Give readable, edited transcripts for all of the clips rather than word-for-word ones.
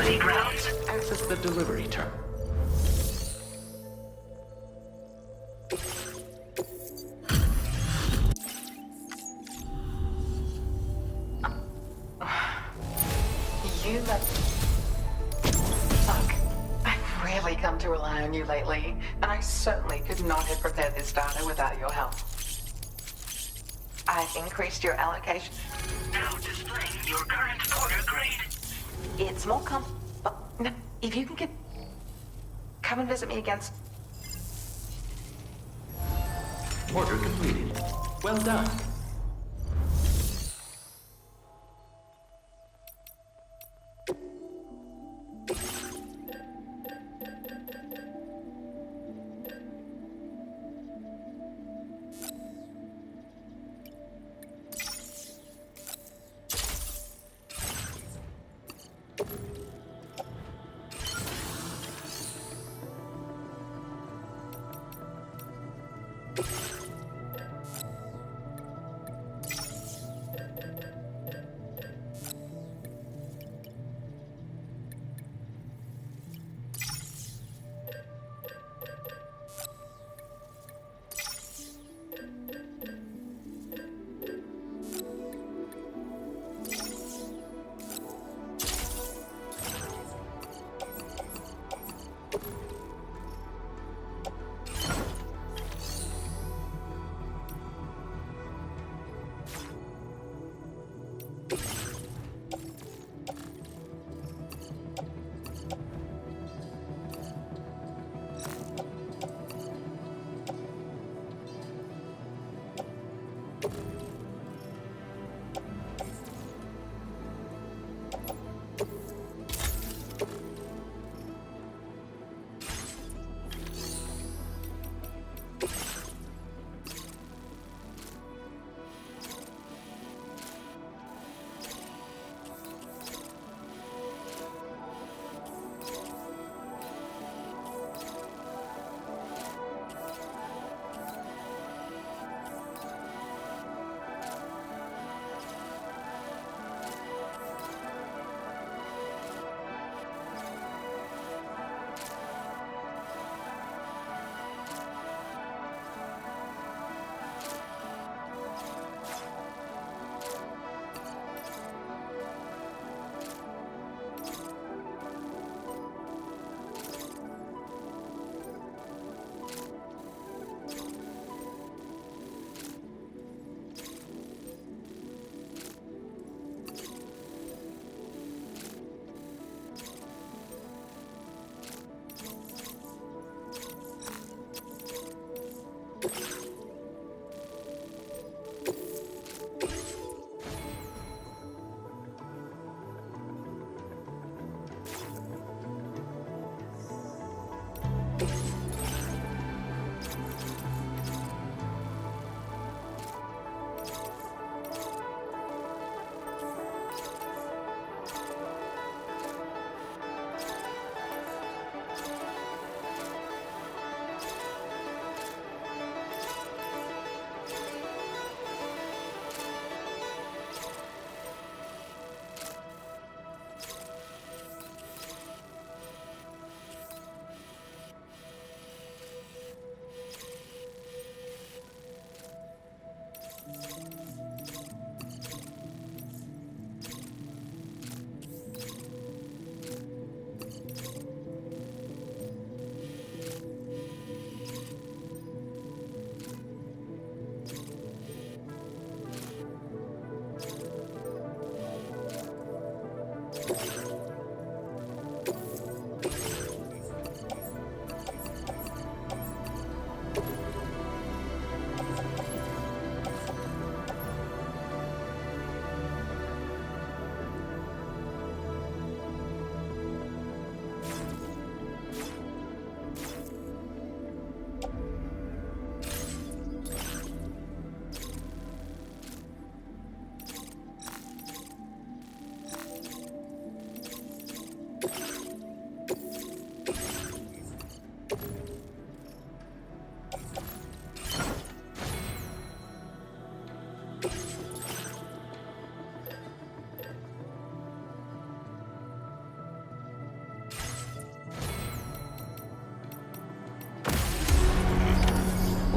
Facility grounds. Access the delivery terminal. You let... Look, I've really come to rely on you lately, and I certainly could not have prepared this data without your help. I've increased your allocation. Now displaying your current porter grade. It's more no, if you can get... Come and visit me again. Order completed. Well done.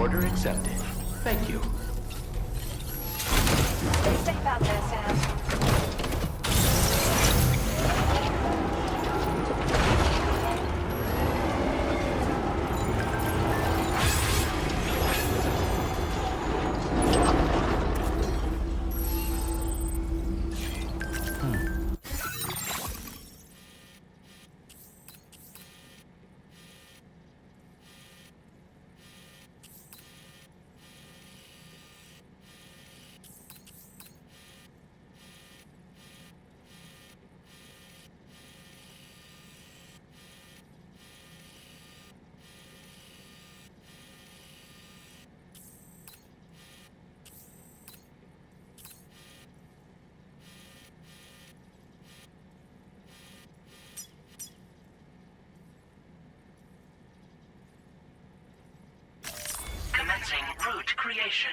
Order accepted. Thank you. Stay safe out there, Sam. Commencing route creation.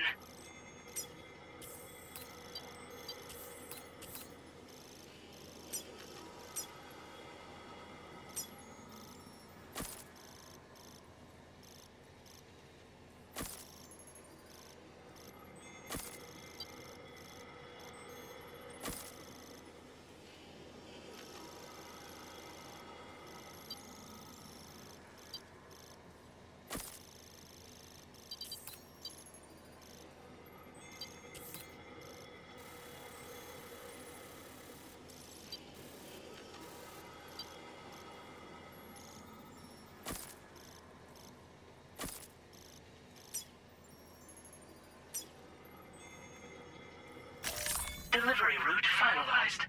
Delivery route finalized.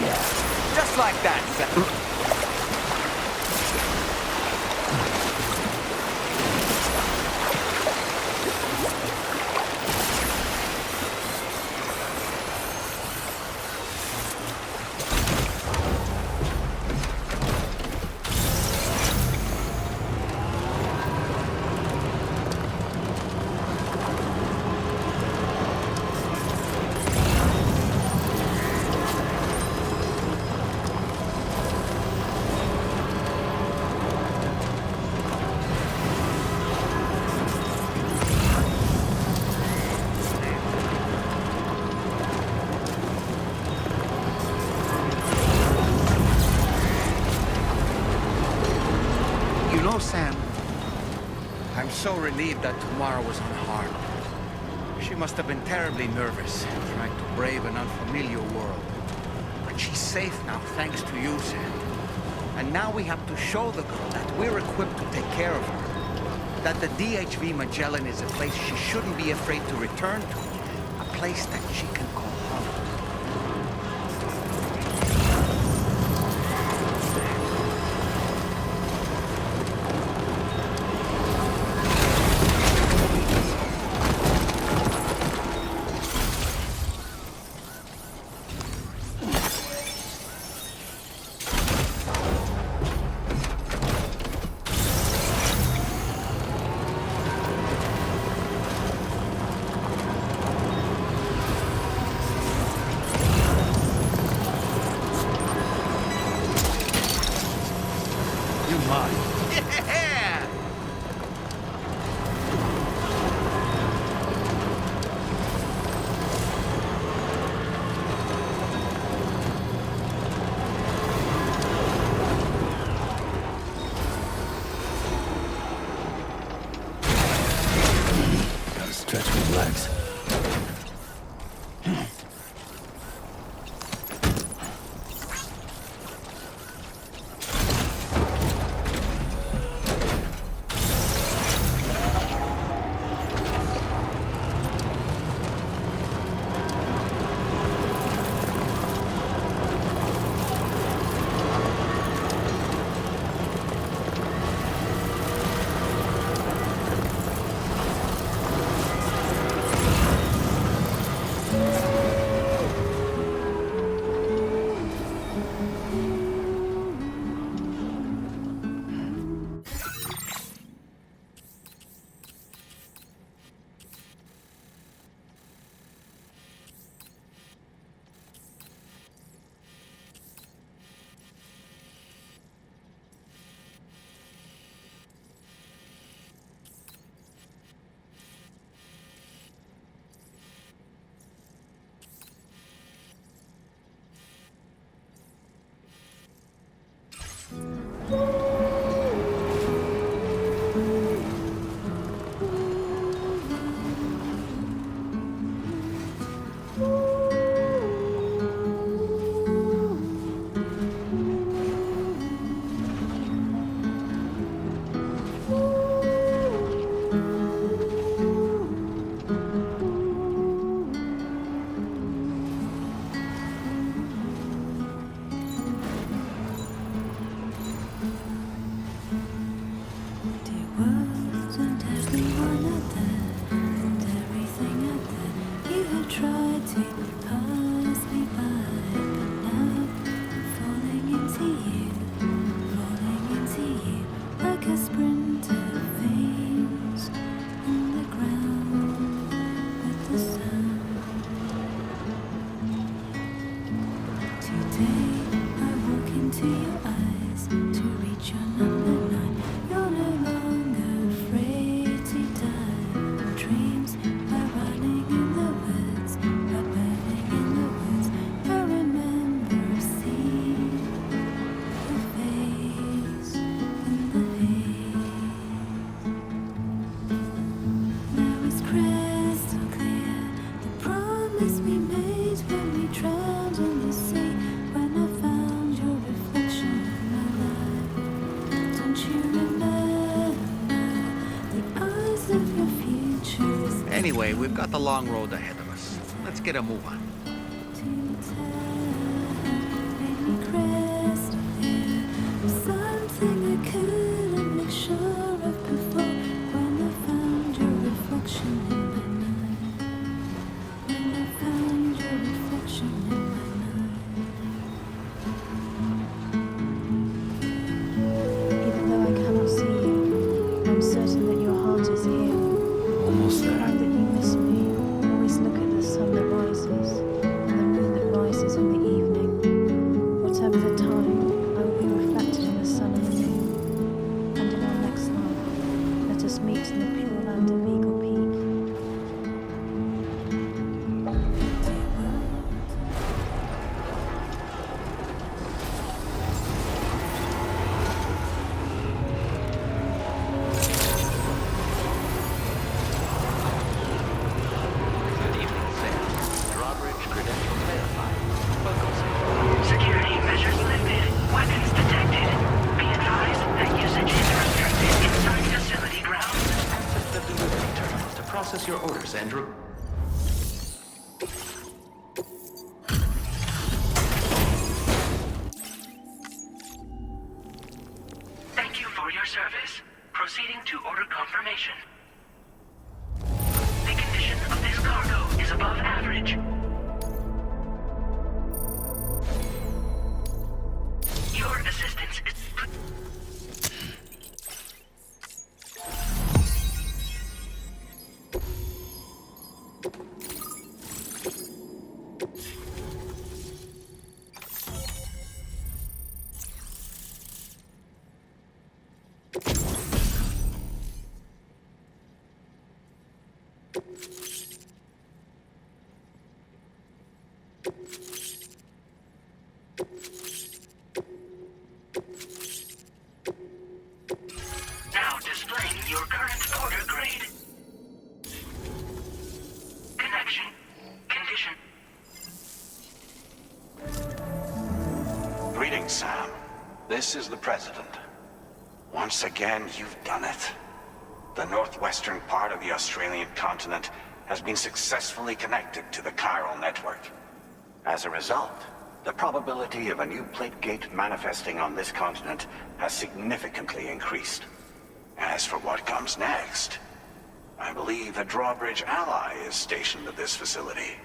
yeah. Just like that, Sam. Sam, I'm so relieved that Tamara was unharmed. She must have been terribly nervous, trying to brave an unfamiliar world. But she's safe now, thanks to you, Sam. And now we have to show the girl that we're equipped to take care of her. That the DHV Magellan is a place she shouldn't be afraid to return to. A place that she can call home. Yeah! Gotta stretch my legs. Anyway, we've got the long road ahead of us. Let's get a move on. service. Proceeding to order confirmation. The condition of this cargo is above average. Your assistance is... Now displaying your current order grade. Connection. Condition. Greetings, Sam. This is the President. Once again, you've done it. The northwestern part of the Australian continent has been successfully connected to the chiral network. As a result, the probability of a new plate gate manifesting on this continent has significantly increased. As for what comes next, I believe a drawbridge ally is stationed at this facility.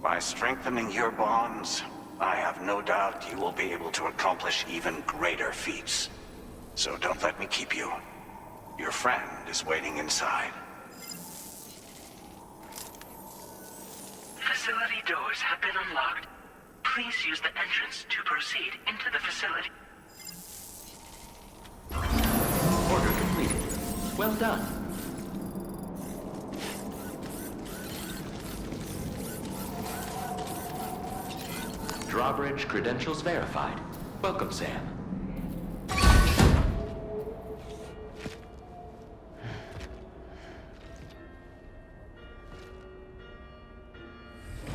By strengthening your bonds, I have no doubt you will be able to accomplish even greater feats. So don't let me keep you. Your friend is waiting inside. Facility doors have been unlocked. Please use the entrance to proceed into the facility. Order completed. Well done. Drawbridge credentials verified. Welcome, Sam.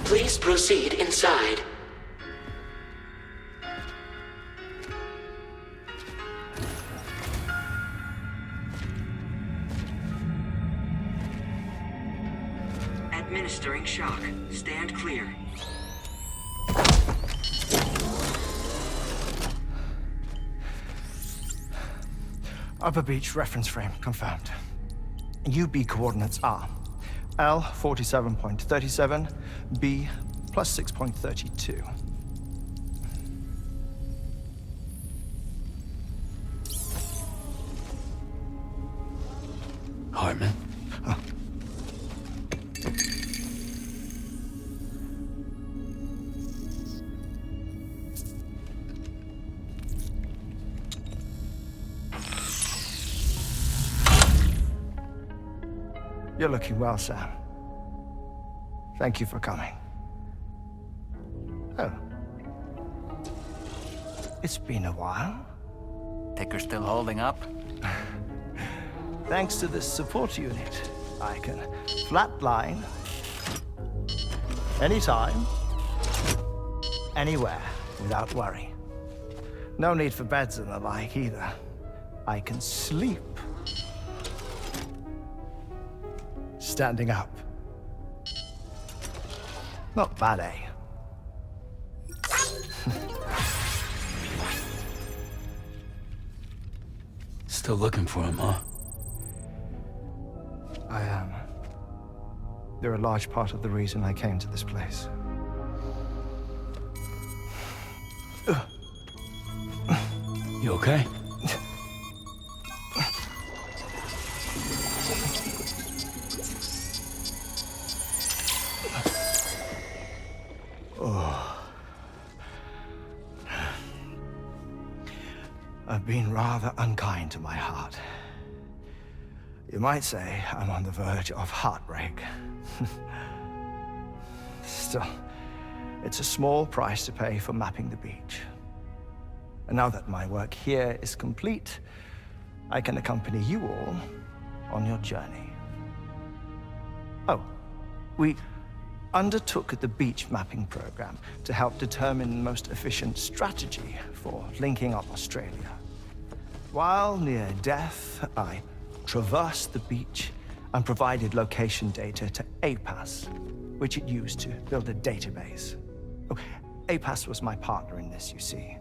Please proceed inside. Administering shock. Stand clear. Upper beach reference frame confirmed. UB coordinates are L 47.37, B plus 6.32. Heartman. You're looking well, Sam. Thank you for coming. Oh. It's been a while. Ticker still holding up? Thanks to this support unit, I can flatline anytime, anywhere, without worry. No need for beds and the like either. I can sleep standing up. Not bad, eh? Still looking for him, huh? I am. They're a large part of the reason I came to this place. You okay? I've been rather unkind to my heart. You might say I'm on the verge of heartbreak. Still, it's a small price to pay for mapping the beach. And now that my work here is complete, I can accompany you all on your journey. Oh, we undertook the beach mapping program to help determine the most efficient strategy for linking up Australia. While near death, I traversed the beach and provided location data to APAS, which it used to build a database. Oh, APAS was my partner in this, you see.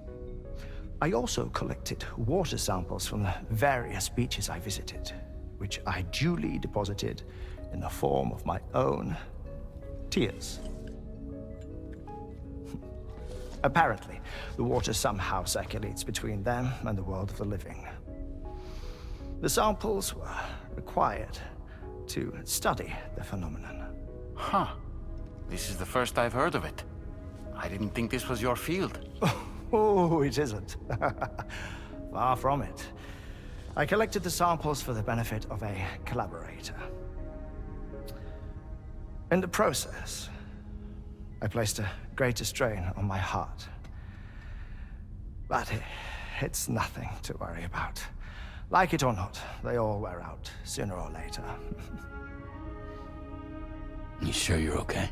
I also collected water samples from the various beaches I visited, which I duly deposited in the form of my own tears. Apparently, the water somehow circulates between them and the world of the living. The samples were required to study the phenomenon. Huh. This is the first I've heard of it. I didn't think this was your field. Oh, it isn't. Far from it. I collected the samples for the benefit of a collaborator. In the process, I placed a greater strain on my heart. But it's nothing to worry about. Like it or not, they all wear out, sooner or later. You sure you're okay?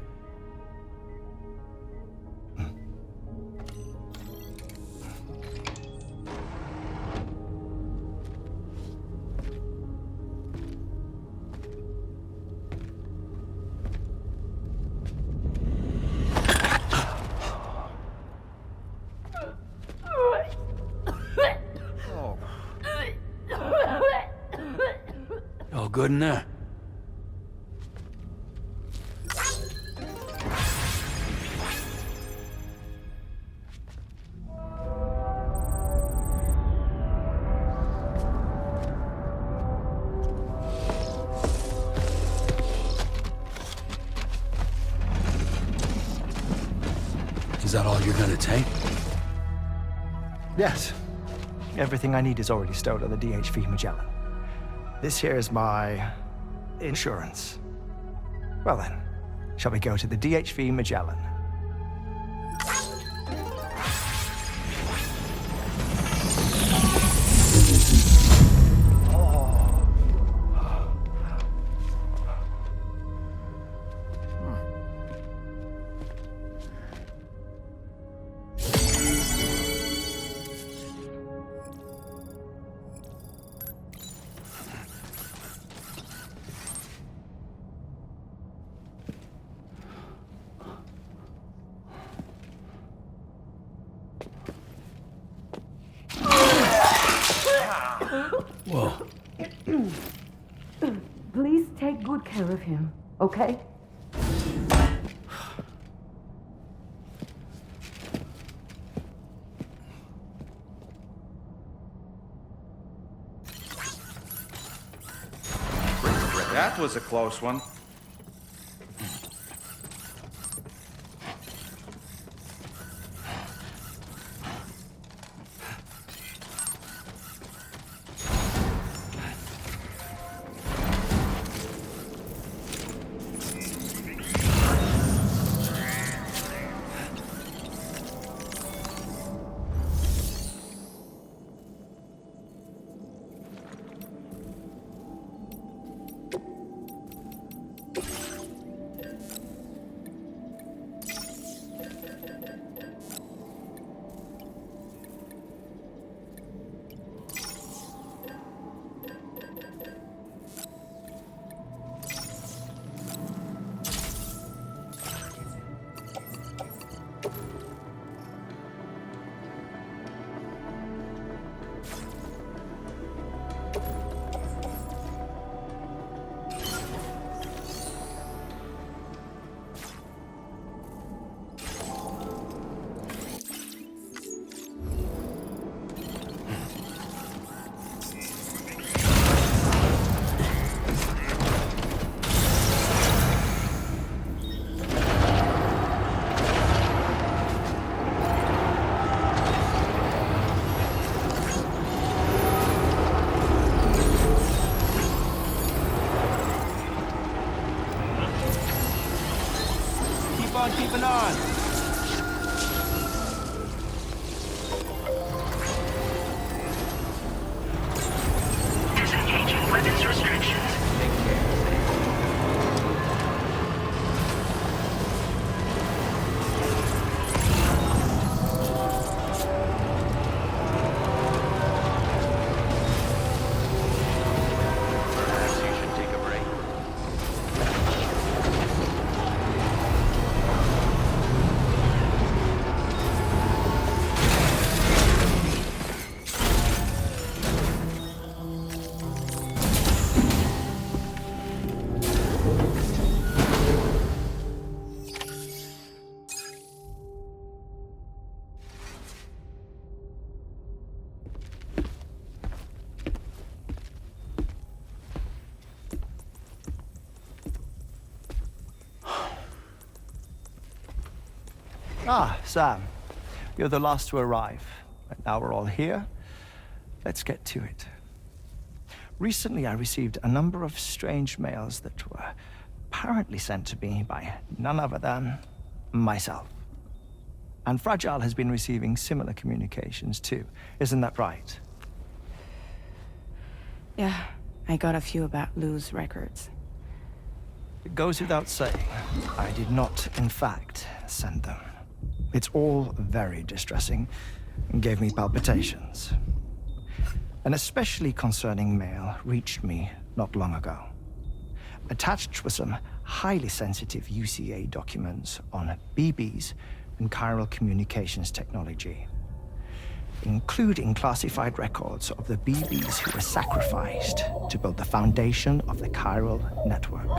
All good in there? Is that all you're gonna take? Yes. Everything I need is already stored on the DHV Magellan. This here is my insurance. Well then, shall we go to the DHV Magellan? Whoa. Please take good care of him, okay? That was a close one. Ah, Sam. You're the last to arrive. And now we're all here. Let's get to it. Recently, I received a number of strange mails that were apparently sent to me by none other than myself. And Fragile has been receiving similar communications too. Isn't that right? Yeah, I got a few about Lou's records. It goes without saying, I did not, in fact, send them. It's all very distressing and gave me palpitations. An especially concerning mail reached me not long ago. Attached were some highly sensitive UCA documents on BBs and chiral communications technology, including classified records of the BBs who were sacrificed to build the foundation of the chiral network.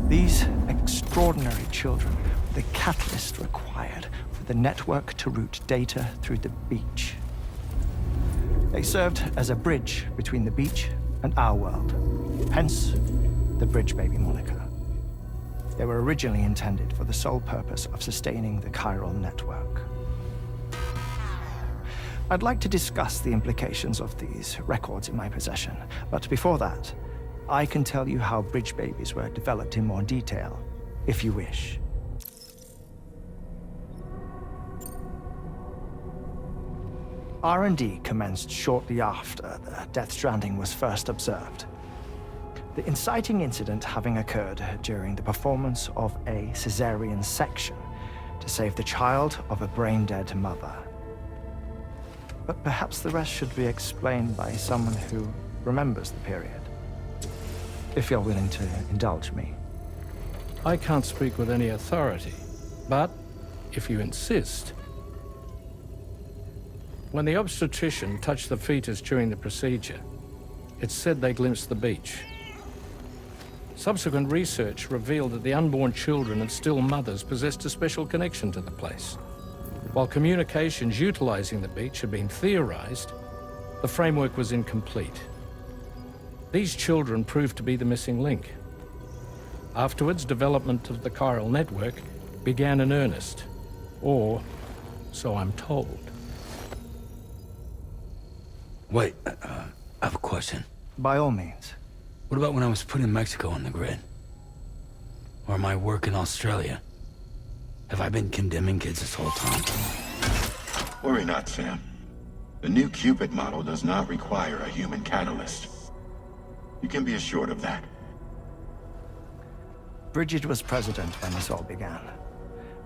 These extraordinary children were the catalyst required for the network to route data through the beach. They served as a bridge between the beach and our world, hence the Bridge Baby moniker. They were originally intended for the sole purpose of sustaining the chiral network. I'd like to discuss the implications of these records in my possession, but before that, I can tell you how Bridge Babies were developed in more detail, if you wish. R&D commenced shortly after the Death Stranding was first observed. The inciting incident having occurred during the performance of a cesarean section to save the child of a brain-dead mother. But perhaps the rest should be explained by someone who remembers the period. If you're willing to indulge me. I can't speak with any authority, but if you insist. When the obstetrician touched the fetus during the procedure, it's said they glimpsed the beach. Subsequent research revealed that the unborn children of still mothers possessed a special connection to the place. While communications utilizing the beach had been theorized, the framework was incomplete. These children proved to be the missing link. Afterwards, development of the chiral network began in earnest, or so I'm told. Wait, I have a question. By all means. What about when I was putting Mexico on the grid? Or my work in Australia? Have I been condemning kids this whole time? Worry not, Sam. The new Cupid model does not require a human catalyst. You can be assured of that. Bridget was president when this all began,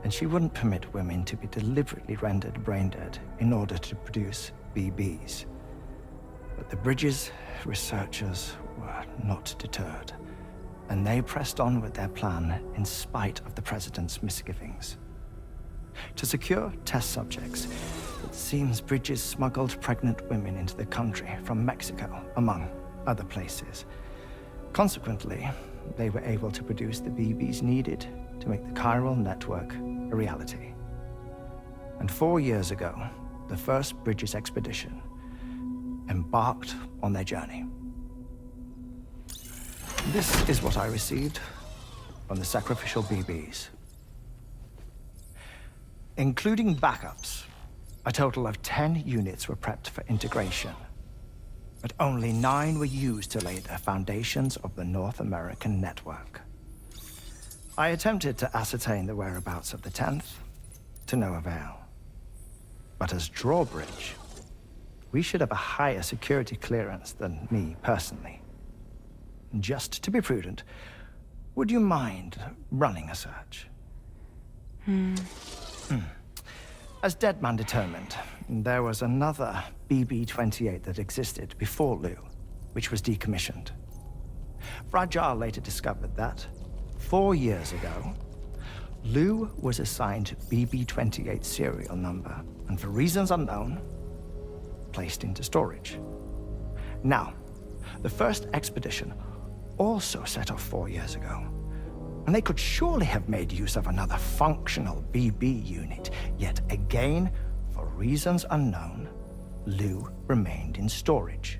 and she wouldn't permit women to be deliberately rendered brain-dead in order to produce BBs. But the Bridges researchers were not deterred, and they pressed on with their plan in spite of the president's misgivings. To secure test subjects, it seems Bridges smuggled pregnant women into the country from Mexico, among other places. Consequently, they were able to produce the BBs needed to make the chiral network a reality. And 4 years ago, the first Bridges expedition embarked on their journey. This is what I received from the sacrificial BBs. Including backups, a total of 10 units were prepped for integration, but only 9 were used to lay the foundations of the North American network. I attempted to ascertain the whereabouts of the 10th, to no avail. But as drawbridge, we should have a higher security clearance than me personally. Just to be prudent, would you mind running a search? As Deadman determined, there was another BB-28 that existed before Lou, which was decommissioned. Fragile later discovered that, 4 years ago, Lou was assigned BB-28 serial number, and for reasons unknown, placed into storage. Now, the first expedition also set off 4 years ago, and they could surely have made use of another functional BB unit, yet again, for reasons unknown, Lou remained in storage.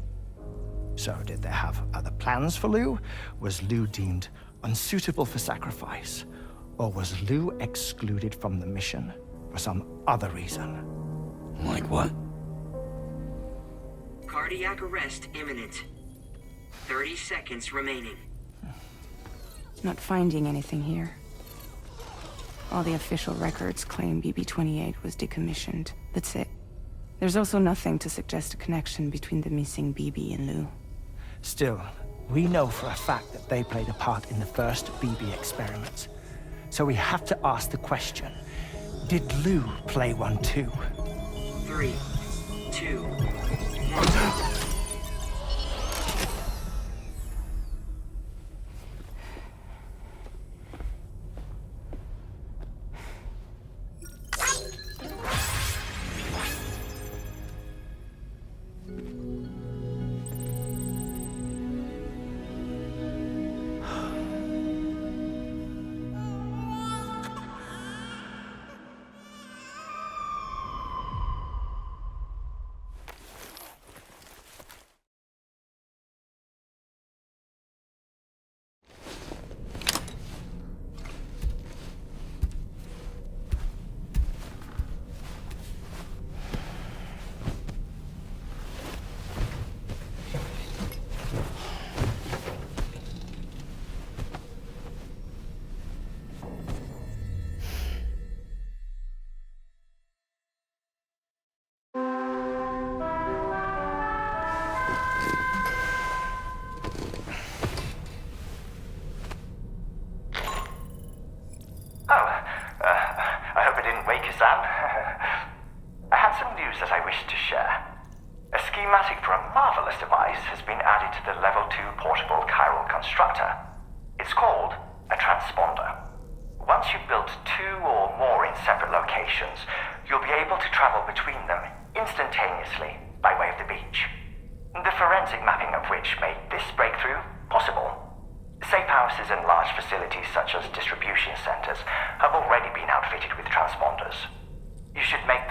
So did they have other plans for Lou? Was Lou deemed unsuitable for sacrifice? Or was Lou excluded from the mission for some other reason? Like what? Cardiac arrest imminent. 30 seconds remaining. Not finding anything here. All the official records claim BB-28 was decommissioned. That's it. There's also nothing to suggest a connection between the missing BB and Lou. Still, we know for a fact that they played a part in the first BB experiments. So we have to ask the question, did Lou play one too? 3, 2, 1. I hope I didn't wake you, Sam. I had some news that I wished to share. A schematic for a marvelous device has been added to the Level 2 portable chiral constructor. It's called a transponder. Once you've built 2 or more in separate locations, you'll be able to travel between them instantaneously by way of the beach. The forensic mapping of which made this breakthrough possible. Safe houses and large facilities such as distribution centers have already been outfitted with transponders. You should make